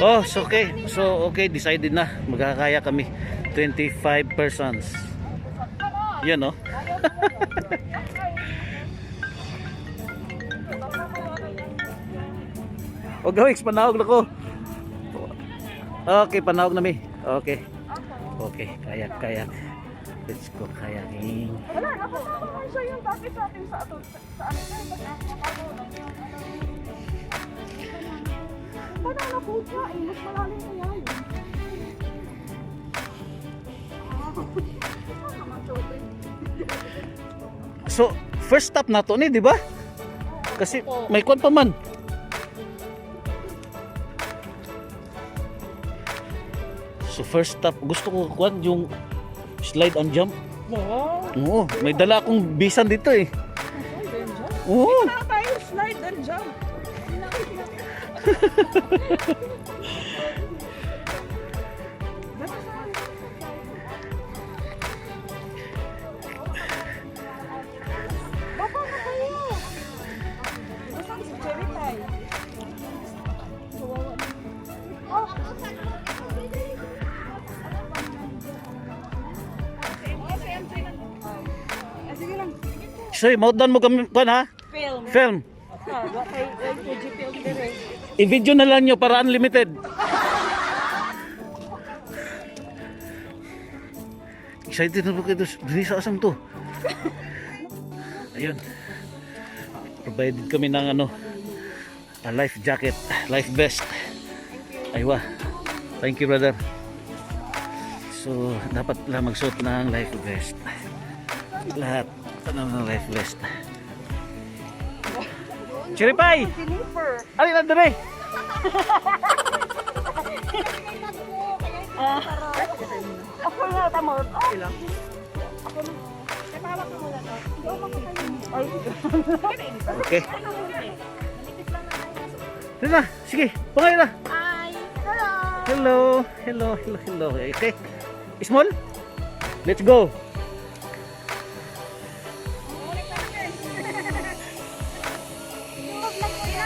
Oh, so okay. So okay, decided na. Magkakaya kami. 25 persons. Yan, oh. O gawin, panahog na ko. Okay, panahog na mi. Okay. Okay, kayak. Let's go kayaking. Wala, nakasama nga siya yung dati sa atin sa ato. Sa ano na, banana boat nga eh, mas malalim na yan. So, first stop na to ni, di ba? Kasi may kwan pa man. So, first stop, gusto ko kwan yung slide and jump. Wow. Oo, may dala akong bisan dito eh. Oo. Wala tayo slide and jump. Baba na kayo. Basta si Cherry Pie. Oh, sige lang. So, maudan mo kami kwan ha? Film. Film. Kay Fuji Film dire. I-video na lang nyo para unlimited. Excited na po kayo. Dili sa asam to. Ayun. Provided kami ng ano, life jacket, life vest. Aywa. Thank you, brother. So, dapat lang magsuot ng life vest. Lahat ng life vest. Cherry pie! Jennifer. Ano na dere? Ako na tamo. Okay lang. Ako na. Kapawak ko muna to. Hindi ako makakain. Ay. Okay. Sige na, sige. Pangay na. Hi. Hello. Hello. Hello, hello, hello. Okay. Small? Let's go.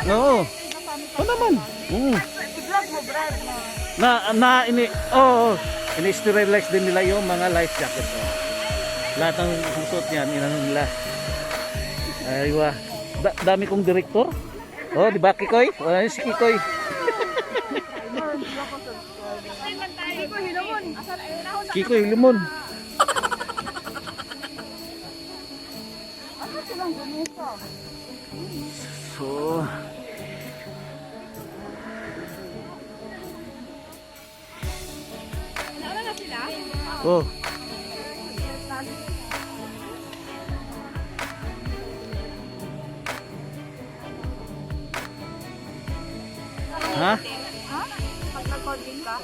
Oo. Ano naman? I-vlog mo, Brad. Ini ini-sterilize din nila yung mga life jacket. Oh. Lahat ng susuot niyan, inano nila. Aywa. Dami kong direktor. Oh, di ba Kikoy? Oh, si Kikoy. Kikoy Limon. Ano silang ganito? So, Nauna na sila? oh. Ha? Ha? Pag nag-recording ka?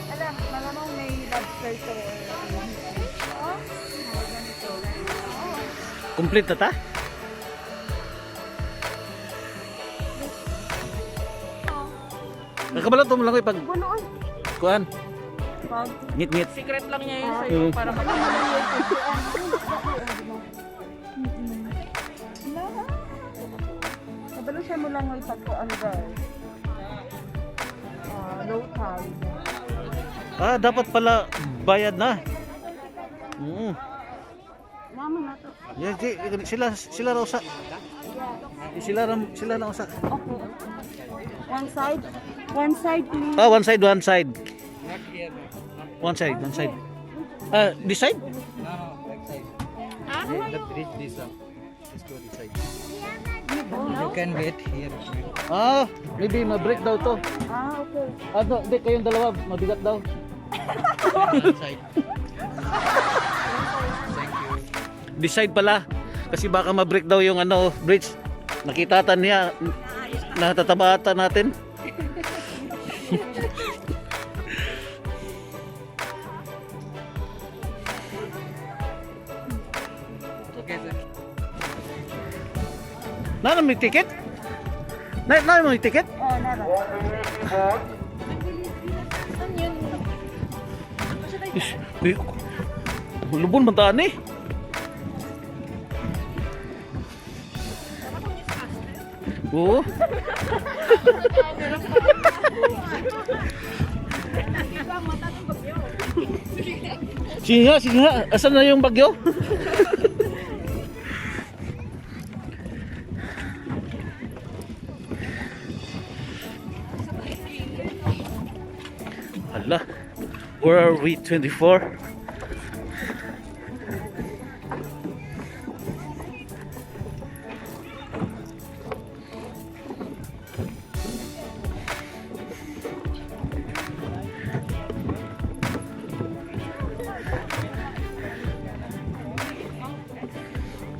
Alam, malamang may lobster to. Complete na ta? Nakabalot mo lang ko pag Bunuan. kuan. Pag Ngit-ngit. secret lang niya yun sa'yo para makapagpalit. Kabalo siya mo lang ay pagkuan guys. Low tide. Ah, dapat pala bayad na. Mama na to. Yeah, sila raw sa. Sila raw sa. Okay. One side please. Ah, one side. One side. Ah, this side? The bridge this one. Let's go this side. You can wait here. Ah, maybe ma-break daw to. Okay. Ano, hindi kayong dalawa mabigat daw. One side. Thank you. This side pala kasi baka ma-break daw yung ano, bridge. Nakita niya natatabata natin. Okay, sir. Na may ticket? Na may ticket? Oh, nara. Is, lubon man taan eh. Oo. Sige nga. Asan na yung bagyo? Hala. Where are we? 24?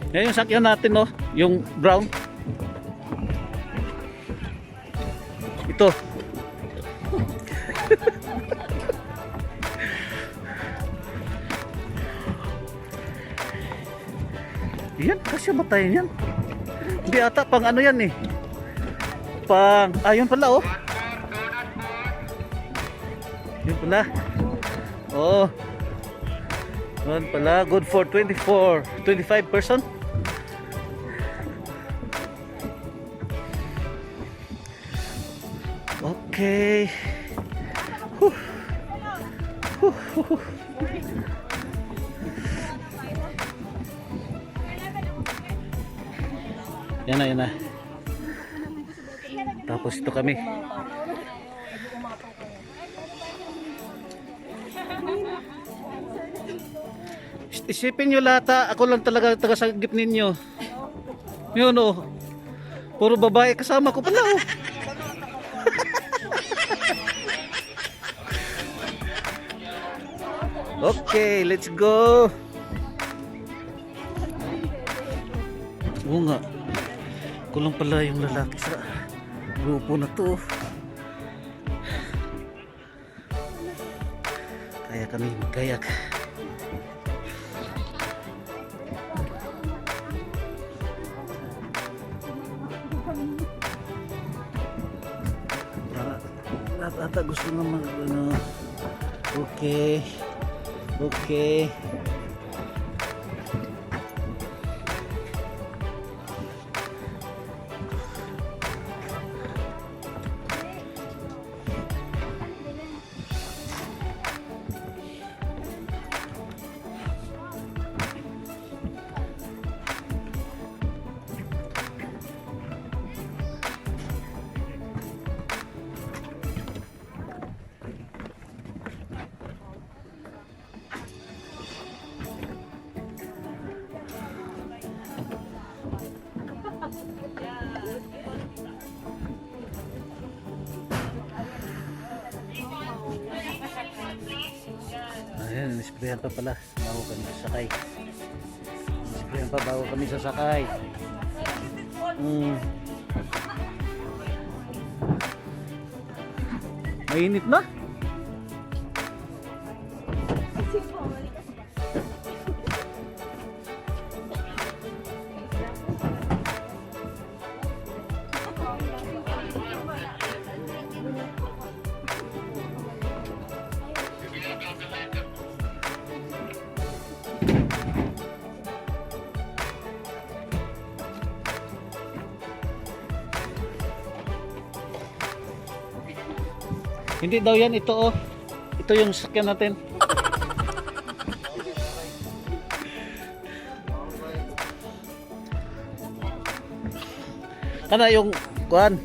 Yan yung sakyan natin, no? Yung brown. Ito. Yan, kasi matayin yan. Hindi ata, pang ano yan eh. Pang, ayun pala oh. Yun pala. Oh. Yun pala, good for 25 person. Okay. Huh. Yan na. Tapos ito kami. Isipin nyo lahat, ako lang talaga tagasagip ninyo. Yun oh. Puro babae kasama ko pala oh. Okay, let's go. Oo nga. Kulang pala yung lalaki sa grupo na to. Kaya kami magkayak. Ata gusto naman ano. Okay. Ayan, nisprayan pa pala bago kami sasakay. Nisprayan pa bago kami sasakay. Mainit na? Hindi daw yan, ito oh. Ito yung sakyan natin. Ano yung kuan?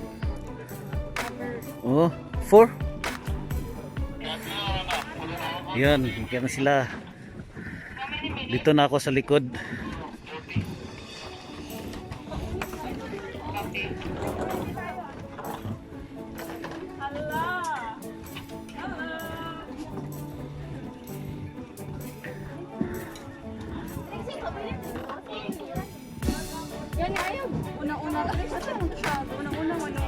Oh, 4. Yan, kaya na sila. Dito na ako sa likod. Yan ayaw. Unang-una. Unang-una.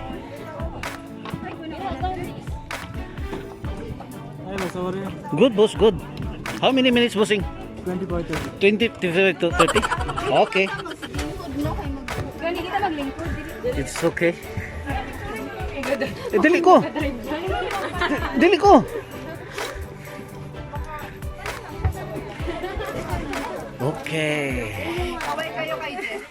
Ay, sorry. Good boss, good. How many minutes bossing? 20 to 30? Okay. Gani kita maglingkod. It's okay. Dili ko. Dili ko. Okay. Kaway kayo kay Jess.